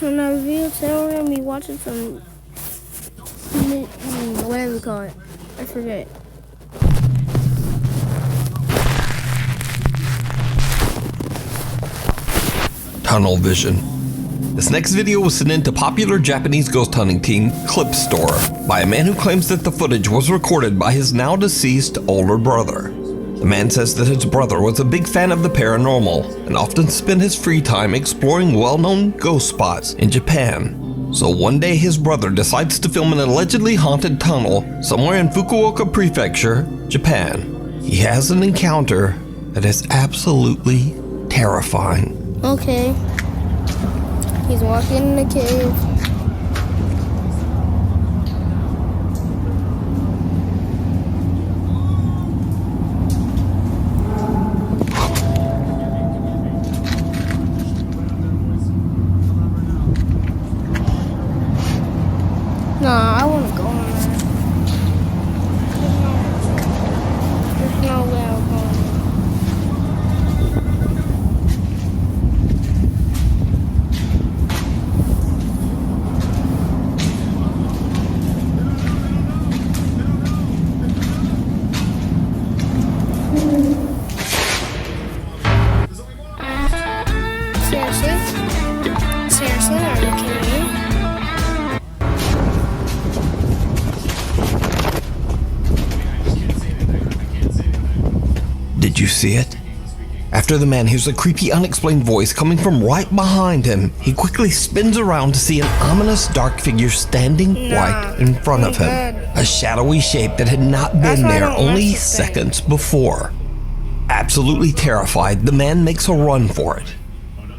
in our review, today we're going to be watching some, whatever you call it, I forget. Tunnel vision. This next video was sent in to popular Japanese ghost hunting team Clipstore by a man who claims that the footage was recorded by his now deceased older brother. The man says that his brother was a big fan of the paranormal and often spent his free time exploring well-known ghost spots in Japan. So one day his brother decides to film an allegedly haunted tunnel somewhere in Fukuoka Prefecture, Japan. He has an encounter that is absolutely terrifying. Okay. He's walking in the cave. Nah, I want to go in there. There's no way I'll go in there. Seriously, are you kidding me? Did you see it? After the man hears a creepy, unexplained voice coming from right behind him, he quickly spins around to see an ominous dark figure standing right in front of him. A shadowy shape that had not been there only seconds before. Absolutely terrified, the man makes a run for it.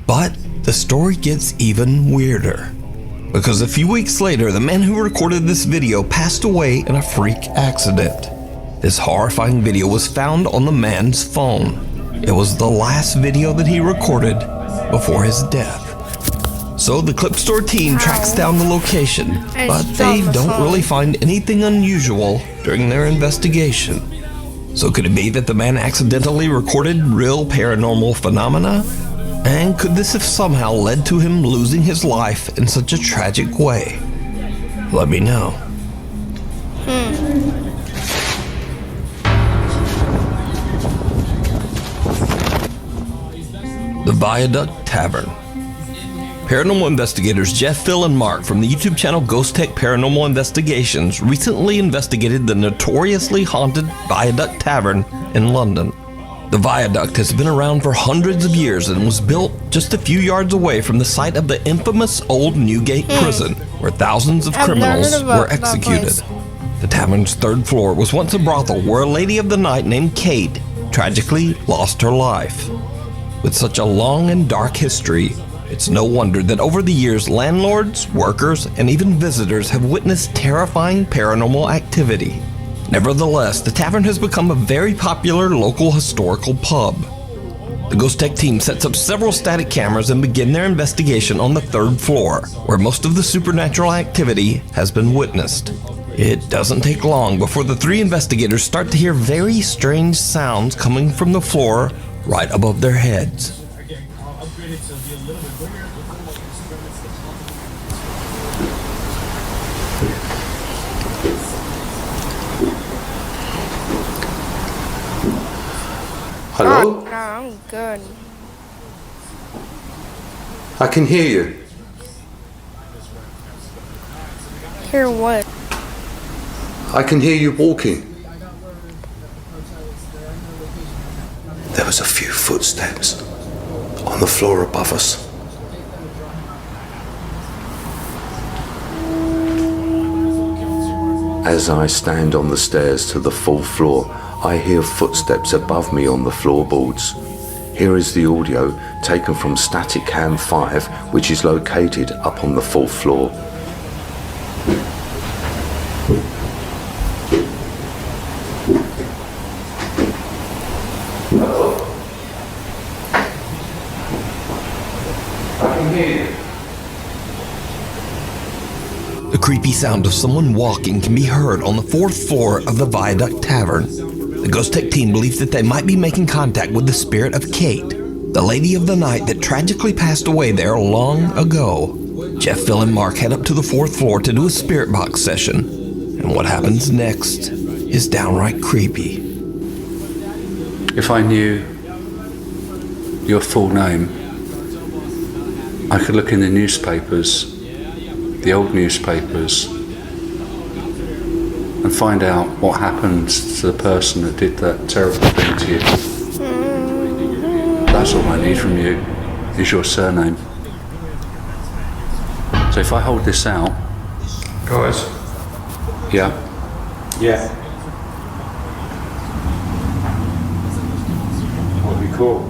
But the story gets even weirder. Because a few weeks later, the man who recorded this video passed away in a freak accident. This horrifying video was found on the man's phone. It was the last video that he recorded before his death. So the Clipstore team tracks down the location, but they don't really find anything unusual during their investigation. So could it be that the man accidentally recorded real paranormal phenomena? And could this have somehow led to him losing his life in such a tragic way? Let me know. The Viaduct Tavern. Paranormal investigators Jeff, Phil, and Mark from the YouTube channel Ghost Tech Paranormal Investigations recently investigated the notoriously haunted Viaduct Tavern in London. The Viaduct has been around for hundreds of years and was built just a few yards away from the site of the infamous old Newgate prison, where thousands of criminals were executed. The tavern's third floor was once a brothel where a lady of the night named Kate tragically lost her life. With such a long and dark history, it's no wonder that over the years landlords, workers, and even visitors have witnessed terrifying paranormal activity. Nevertheless, the tavern has become a very popular local historical pub. The Ghost Tech team sets up several static cameras and begin their investigation on the third floor, where most of the supernatural activity has been witnessed. It doesn't take long before the three investigators start to hear very strange sounds coming from the floor right above their heads. Hello? No, I'm good. I can hear you. Hear what? I can hear you walking. There was a few footsteps on the floor above us. As I stand on the stairs to the full floor, I hear footsteps above me on the floorboards. Here is the audio taken from static cam 5, which is located up on the fourth floor. Hello? I can hear you. The creepy sound of someone walking can be heard on the fourth floor of the Viaduct Tavern. The Ghost Tech team believes that they might be making contact with the spirit of Kate, the lady of the night that tragically passed away there long ago. Jeff, Phil, and Mark head up to the 4th floor to do a spirit box session. And what happens next is downright creepy. If I knew your full name, I could look in the newspapers, the old newspapers, and find out what happened to the person that did that terrible thing to you. That's all I need from you, is your surname. So if I hold this out... Guys? Yeah? Yeah. What do we call?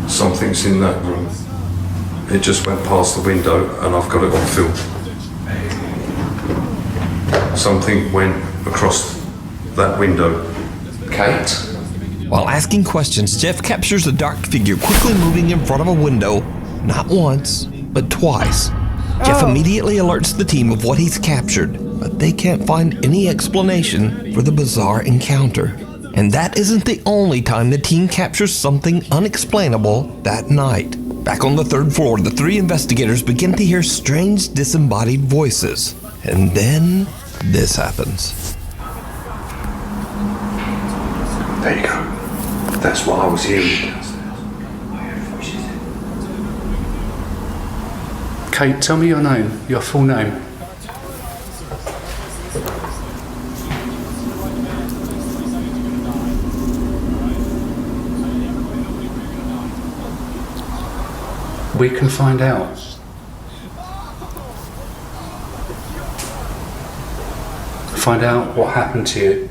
Something's in that room. It just went past the window and I've got it on film. Something went across that window. Kate? While asking questions, Jeff captures a dark figure quickly moving in front of a window, not once, but twice. Jeff immediately alerts the team of what he's captured, but they can't find any explanation for the bizarre encounter. And that isn't the only time the team captures something unexplainable that night. Back on the 3rd floor, the 3 investigators begin to hear strange disembodied voices. And then this happens. There you go. That's what I was hearing. Kate, tell me your name, your full name. We can find out. Find out what happened to you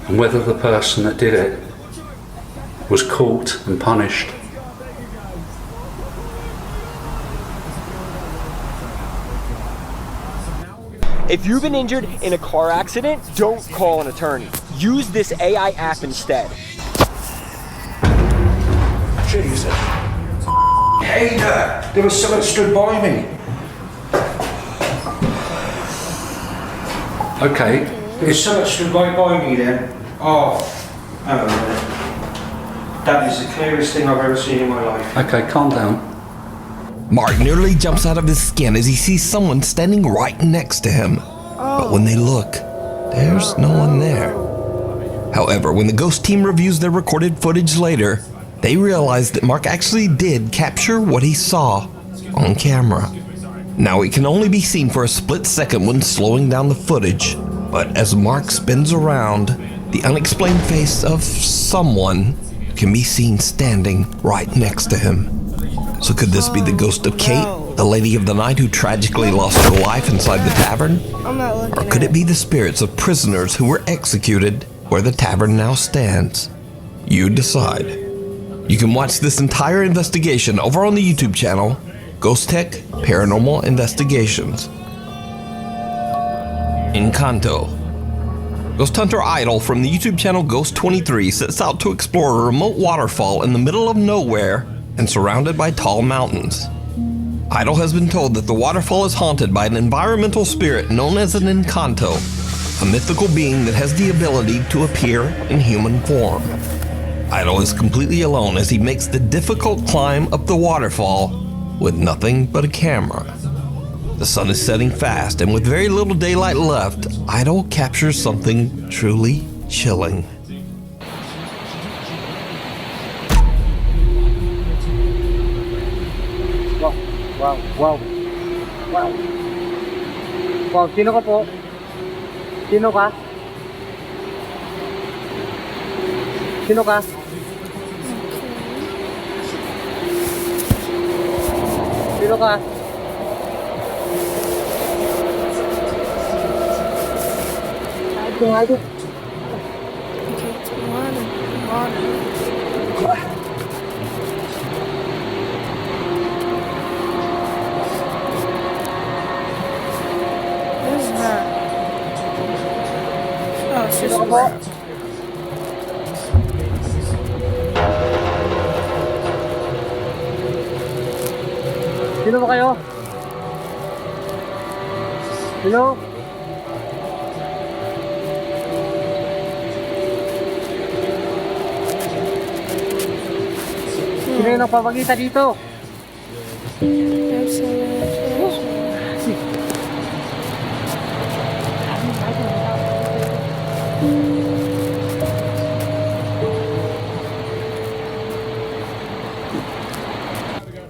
and whether the person that did it was caught and punished. If you've been injured in a car accident, don't call an attorney. Use this AI app instead. Jesus. Hey there was someone stood by me. Okay. There was someone stood by me then. Oh, hang on a minute. That is the clearest thing I've ever seen in my life. Okay, calm down. Mark nearly jumps out of his skin as he sees someone standing right next to him. But when they look, there's no one there. However, when the ghost team reviews their recorded footage later, they realize that Mark actually did capture what he saw on camera. Now it can only be seen for a split second when slowing down the footage, but as Mark spins around, the unexplained face of someone can be seen standing right next to him. So could this be the ghost of Kate, the lady of the night who tragically lost her life inside the tavern? I'm not looking Or could it be the spirits of prisoners who were executed where the tavern now stands? You decide. You can watch this entire investigation over on the YouTube channel, Ghost Tech Paranormal Investigations. Encanto. Ghost hunter Idol from the YouTube channel Ghost23 sets out to explore a remote waterfall in the middle of nowhere and surrounded by tall mountains. Idol has been told that the waterfall is haunted by an environmental spirit known as an Encanto, a mythical being that has the ability to appear in human form. Idol is completely alone as he makes the difficult climb up the waterfall with nothing but a camera. The sun is setting fast, and with very little daylight left, Idol captures something truly chilling. Wow. Sino ka po? Sino ka? Sino ka? Sino ka? Okay, it's water. What is that? Oh, it's just a rock. Sino ba kayo? Sino? Sino yung nagpapakita dito? A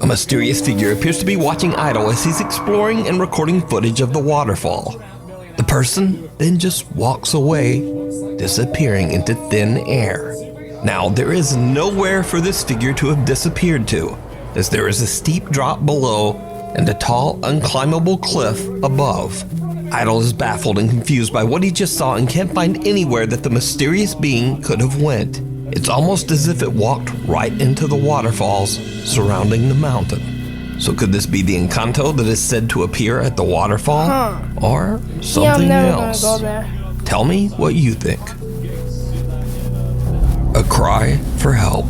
mysterious figure appears to be watching Idol as he's exploring and recording footage of the waterfall. The person then just walks away, disappearing into thin air. Now, there is nowhere for this figure to have disappeared to, as there is a steep drop below and a tall, unclimbable cliff above. Idol is baffled and confused by what he just saw and can't find anywhere that the mysterious being could have went. It's almost as if it walked right into the waterfalls surrounding the mountain. So could this be the Encanto that is said to appear at the waterfall? Or something else? Gonna go there. Tell me what you think. A cry for help.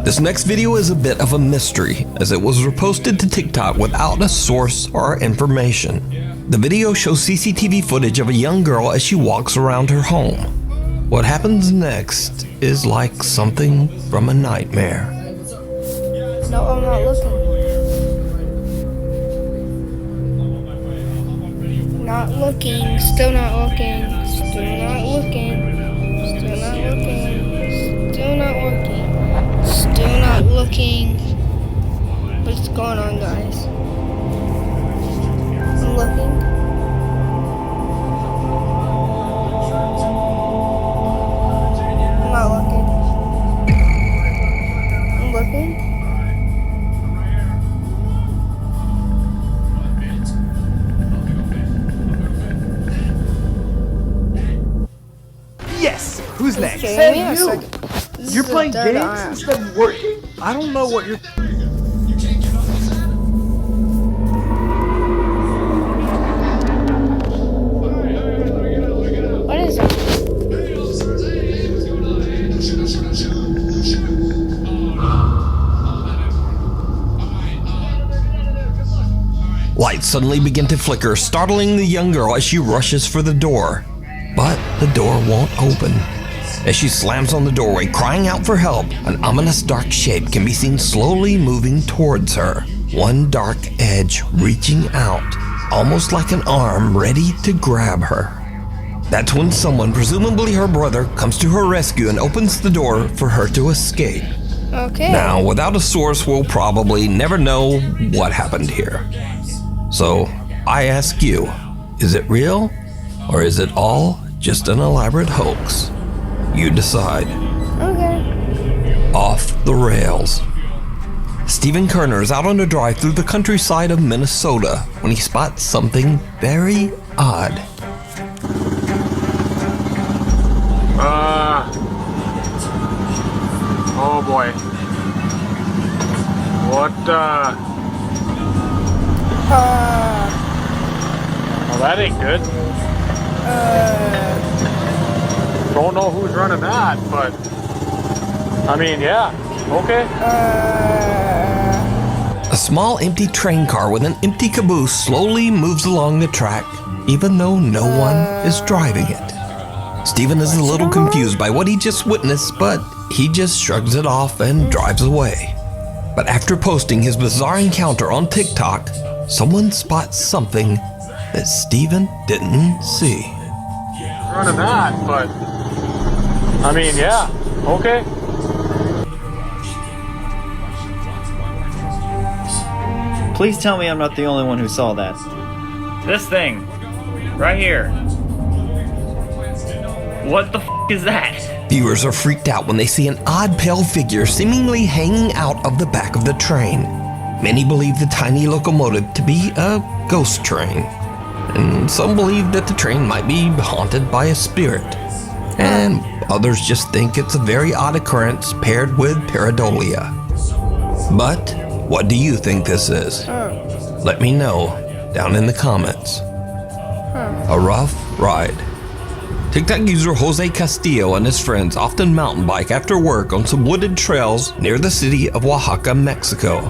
This next video is a bit of a mystery, as it was reposted to TikTok without a source or information. The video shows CCTV footage of a young girl as she walks around her home. What happens next is like something from a nightmare. No, I'm not looking. Not looking. Still not looking. Still not looking. Still not looking. Still not looking. Still not looking. What's going on, guys? I'm looking. I'm not looking. I'm looking. Yes! Who's next? Okay, Hey, give me a you! second. This You're is playing the third games eye. instead of working? I don't know what you're... What is it? Lights suddenly begin to flicker, startling the young girl as she rushes for the door. But the door won't open. As she slams on the doorway, crying out for help, an ominous dark shape can be seen slowly moving towards her. One dark edge reaching out, almost like an arm ready to grab her. That's when someone, presumably her brother, comes to her rescue and opens the door for her to escape. Okay. Now, without a source, we'll probably never know what happened here. So, I ask you, is it real? Or is it all just an elaborate hoax? You decide. Okay. Off the rails. Stephen Kerner is out on a drive through the countryside of Minnesota when he spots something very odd. Oh boy. What, well, that ain't good. Don't know who's running that, but I mean, yeah, okay. A small empty train car with an empty caboose slowly moves along the track, even though no one is driving it. Stephen is a little confused by what he just witnessed, but he just shrugs it off and drives away. But after posting his bizarre encounter on TikTok, someone spots something that Stephen didn't see. Running that, but I mean, yeah, okay. Please tell me I'm not the only one who saw that. This thing, right here. What the f*** is that? Viewers are freaked out when they see an odd pale figure seemingly hanging out of the back of the train. Many believe the tiny locomotive to be a ghost train, and some believe that the train might be haunted by a spirit, and others just think it's a very odd occurrence paired with pareidolia. But what do you think this is? Let me know down in the comments. A rough ride. TikTok user Jose Castillo and his friends often mountain bike after work on some wooded trails near the city of Oaxaca, Mexico.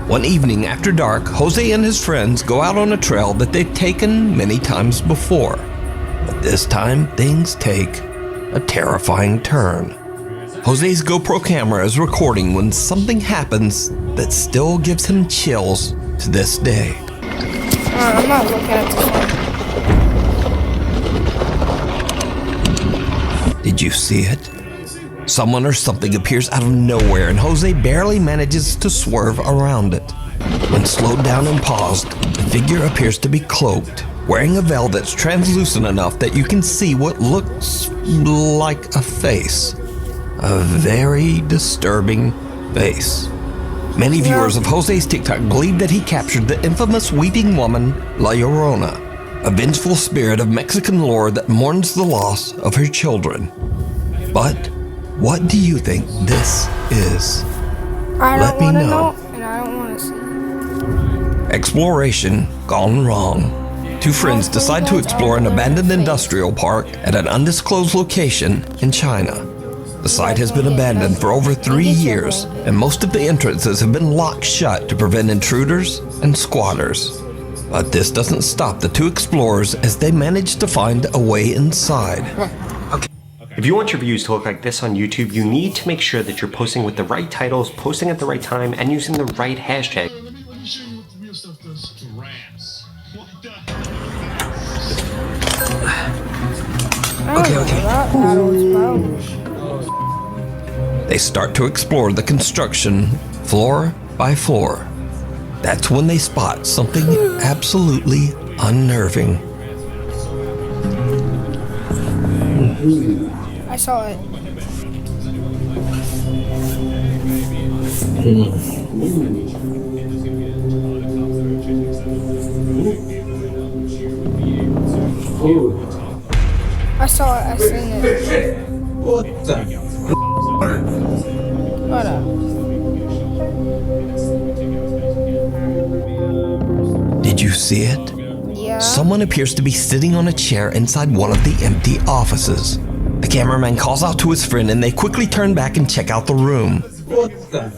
One evening after dark, Jose and his friends go out on a trail that they've taken many times before. But this time, things take a terrifying turn. Jose's GoPro camera is recording when something happens that still gives him chills to this day. I'm not looking at this one. Did you see it? Someone or something appears out of nowhere and Jose barely manages to swerve around it. When slowed down and paused, the figure appears to be cloaked, wearing a veil that's translucent enough that you can see what looks like a face. A very disturbing face. Many viewers of Jose's TikTok believe that he captured the infamous weeping woman, La Llorona, a vengeful spirit of Mexican lore that mourns the loss of her children. But what do you think this is? I Let don't me want to know. and I don't want to see. Exploration gone wrong. Two friends decide to explore an abandoned industrial park at an undisclosed location in China. The site has been abandoned for over 3 years, and most of the entrances have been locked shut to prevent intruders and squatters. But this doesn't stop the two explorers as they manage to find a way inside. If you want your views to look like this on YouTube, you need to make sure that you're posting with the right titles, posting at the right time, and using the right hashtag. Okay. They start to explore the construction floor by floor. That's when they spot something absolutely unnerving. I saw it. I saw it. I seen it. What the? Hold up. Did you see it? Yeah. Someone appears to be sitting on a chair inside one of the empty offices. The cameraman calls out to his friend and they quickly turn back and check out the room. What the?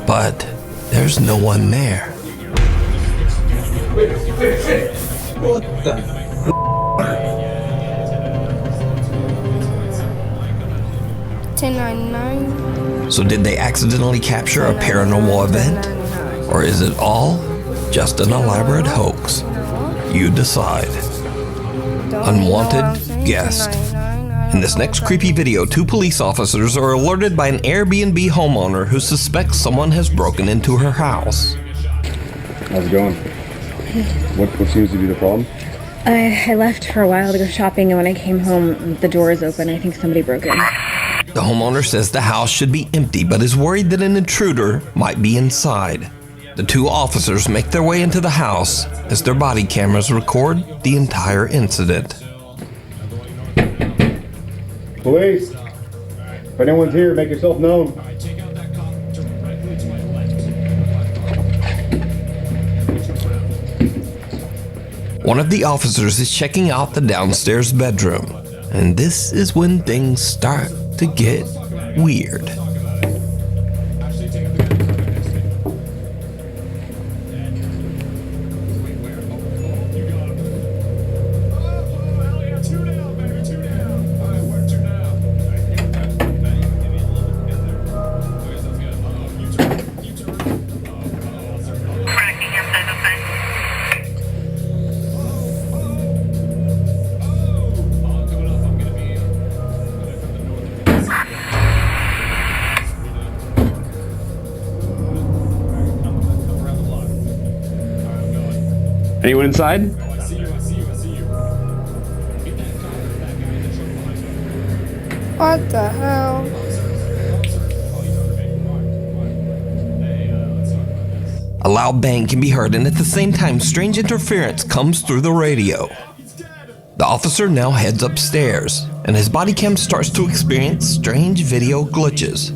But there's no one there. What the? 1099. So did they accidentally capture a paranormal event? Or is it all just an elaborate hoax? You decide. Unwanted guest. In this next creepy video, two police officers are alerted by an Airbnb homeowner who suspects someone has broken into her house. How's it going? What seems to be the problem? I left for a while to go shopping, and when I came home, the door is open. I think somebody broke in. The homeowner says the house should be empty, but is worried that an intruder might be inside. The two officers make their way into the house as their body cameras record the entire incident. Police! If anyone's here, make yourself known. One of the officers is checking out the downstairs bedroom, and this is when things start to get weird. Anyone inside? What the hell? A loud bang can be heard, and at the same time, strange interference comes through the radio. The officer now heads upstairs, and his body cam starts to experience strange video glitches.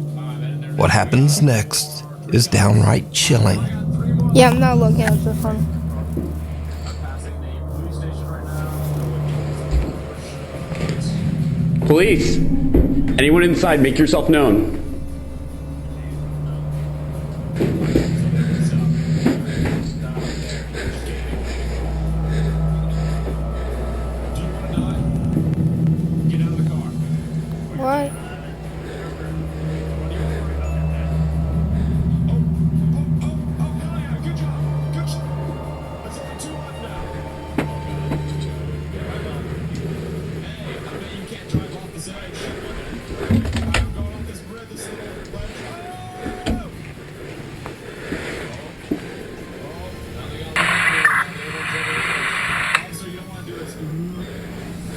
What happens next is downright chilling. Yeah, I'm not looking at this one. Police! Anyone inside, make yourself known. What?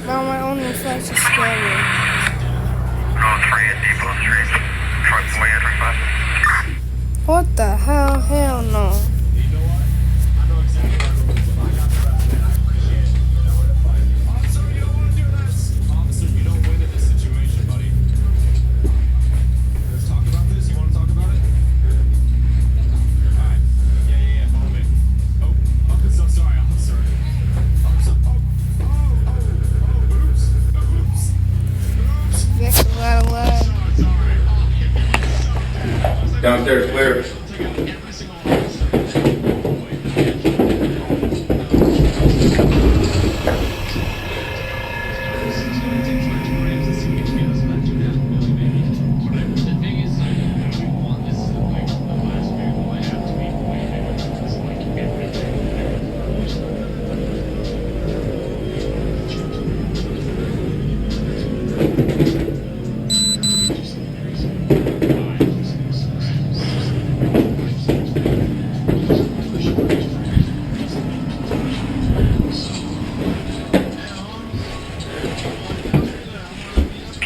Now my own reflex is scary. What the hell? Hell no. That's a lot of love. Downstairs clear.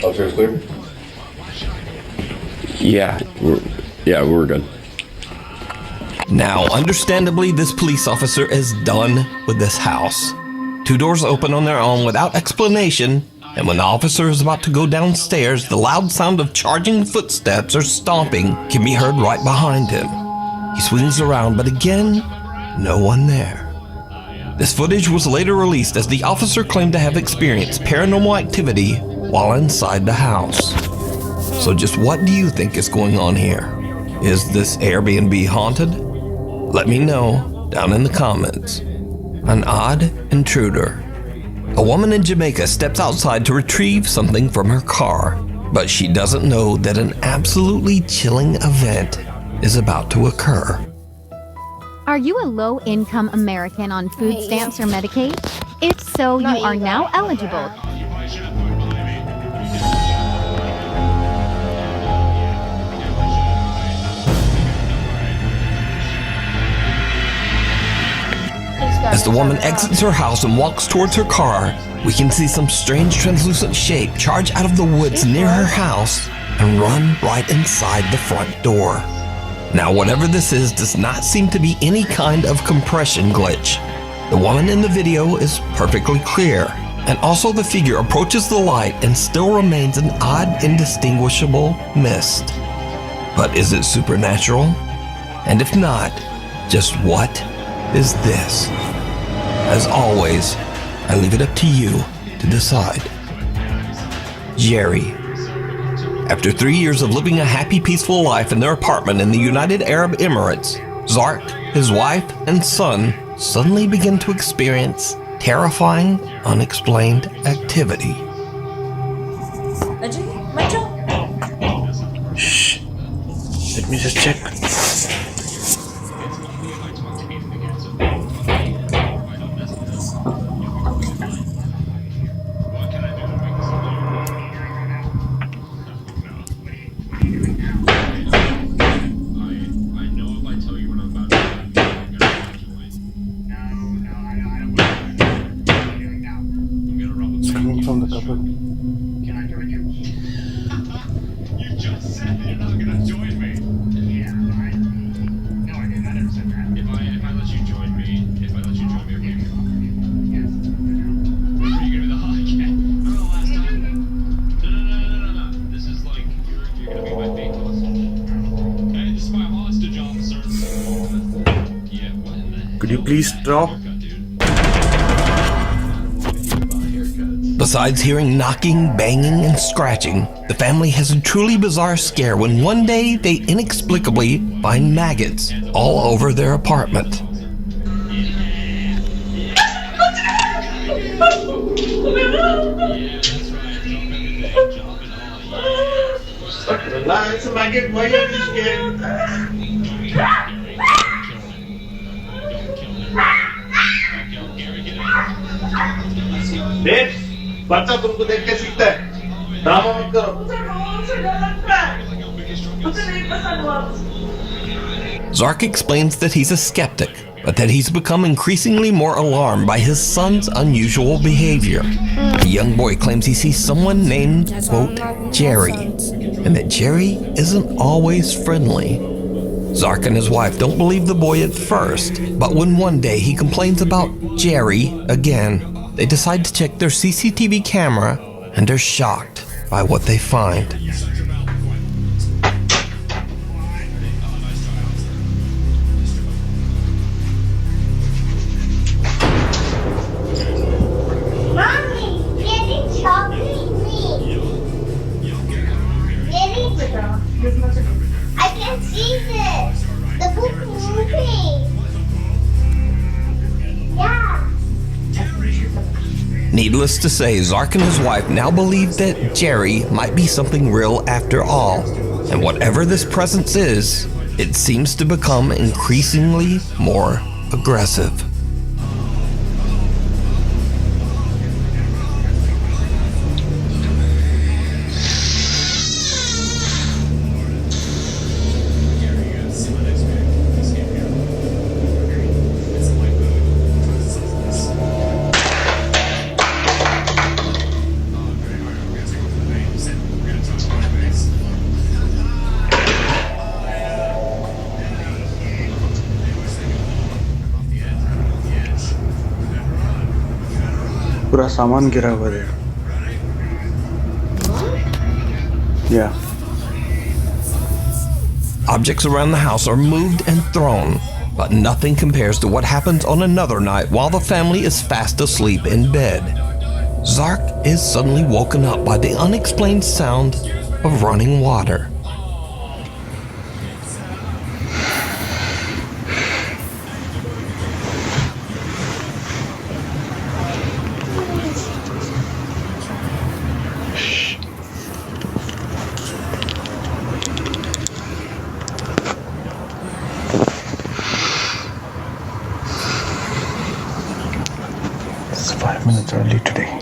Upstairs clear? Yeah, we're good. Now, understandably, this police officer is done with this house. Two doors open on their own without explanation, and when the officer is about to go downstairs, the loud sound of charging footsteps or stomping can be heard right behind him. He swings around, but again, no one there. This footage was later released as the officer claimed to have experienced paranormal activity while inside the house. So just what do you think is going on here? Is this Airbnb haunted? Let me know down in the comments. An odd intruder. A woman in Jamaica steps outside to retrieve something from her car, but she doesn't know that an absolutely chilling event is about to occur. Are you a low-income American on food stamps or Medicaid? If so, you are now eligible. As the woman exits her house and walks towards her car, we can see some strange translucent shape charge out of the woods near her house and run right inside the front door. Now, whatever this is does not seem to be any kind of compression glitch. The woman in the video is perfectly clear, and also the figure approaches the light and still remains an odd, indistinguishable mist. But is it supernatural? And if not, just what is this? As always, I leave it up to you to decide. Jerry. After 3 years of living a happy, peaceful life in their apartment in the United Arab Emirates, Zark, his wife, and son suddenly begin to experience terrifying, unexplained activity. Shh. Let me just check. From the cupboard. Can I join you? You just said you're not gonna join me. Yeah, right. No, I never said that. If I let you join me, okay. Yes. Are you gonna be the hot cat? Remember the last time? No. This is like you're gonna be my fake hostage. Hey, this is my hostage, officer. Yeah, what in the heck? Could you please stop? Besides hearing knocking, banging, and scratching, the family has a truly bizarre scare when one day they inexplicably find maggots all over their apartment. Stuck in the lines, am I getting my youngest again? Bitch! बच्चा तुमको देख के सीखता है drama मत करो Zark explains that he's a skeptic, but that he's become increasingly more alarmed by his son's unusual behavior. The young boy claims he sees someone named, quote, Jerry, and that Jerry isn't always friendly. Zark and his wife don't believe the boy at first, but when one day he complains about Jerry again, they decide to check their CCTV camera and are shocked by what they find. I can see this. The book moving. Yeah. Needless to say, Zark and his wife now believe that Jerry might be something real after all. And whatever this presence is, it seems to become increasingly more aggressive. पूरा सामान गिरा हुआ है। Yeah. Objects around the house are moved and thrown, but nothing compares to what happens on another night while the family is fast asleep in bed. Zark is suddenly woken up by the unexplained sound of running water. It's 5 minutes early today.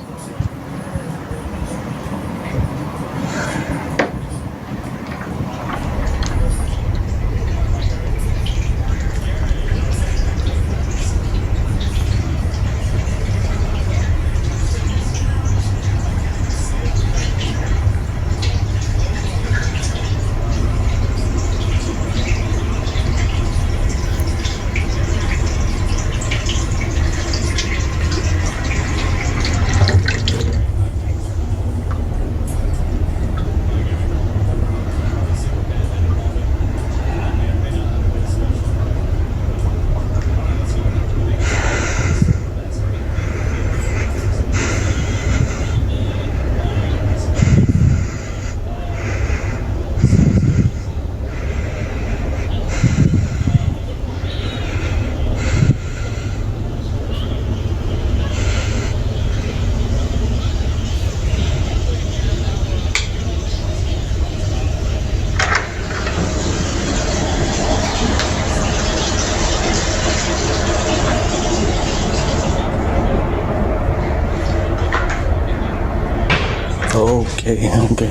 Okay.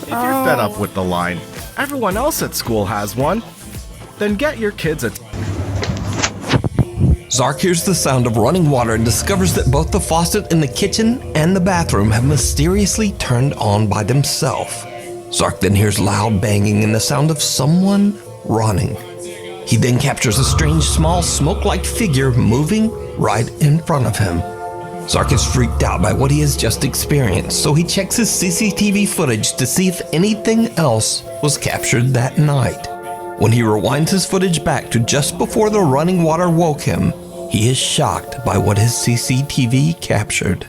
If you're fed up with the line, everyone else at school has one, then get your kids a... Zark hears the sound of running water and discovers that both the faucet in the kitchen and the bathroom have mysteriously turned on by themselves. Zark then hears loud banging and the sound of someone running. He then captures a strange, small, smoke-like figure moving right in front of him. Zark is freaked out by what he has just experienced, so he checks his CCTV footage to see if anything else was captured that night. When he rewinds his footage back to just before the running water woke him, he is shocked by what his CCTV captured.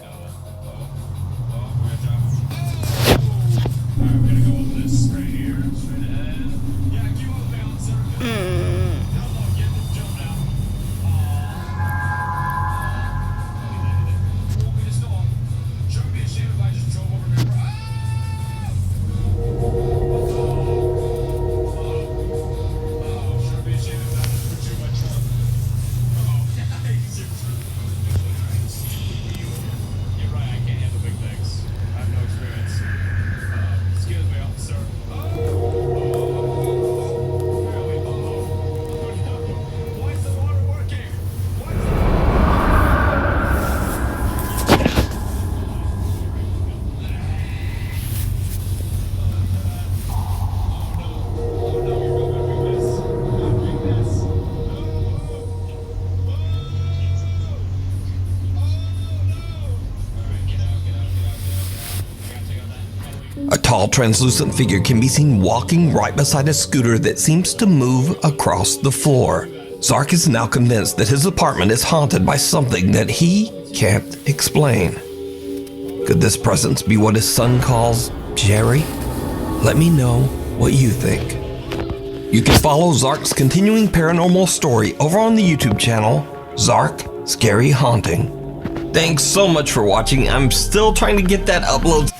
tall, translucent figure can be seen walking right beside a scooter that seems to move across the floor. Zark is now convinced that his apartment is haunted by something that he can't explain. Could this presence be what his son calls Jerry? Let me know what you think. You can follow Zark's continuing paranormal story over on the YouTube channel, Zark Scary Haunting. Thanks so much for watching. I'm still trying to get that upload.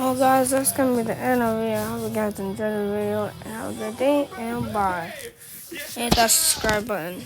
Well guys, that's gonna be the end of it. I hope you guys enjoyed the video and have a good day and bye. Hit that subscribe button.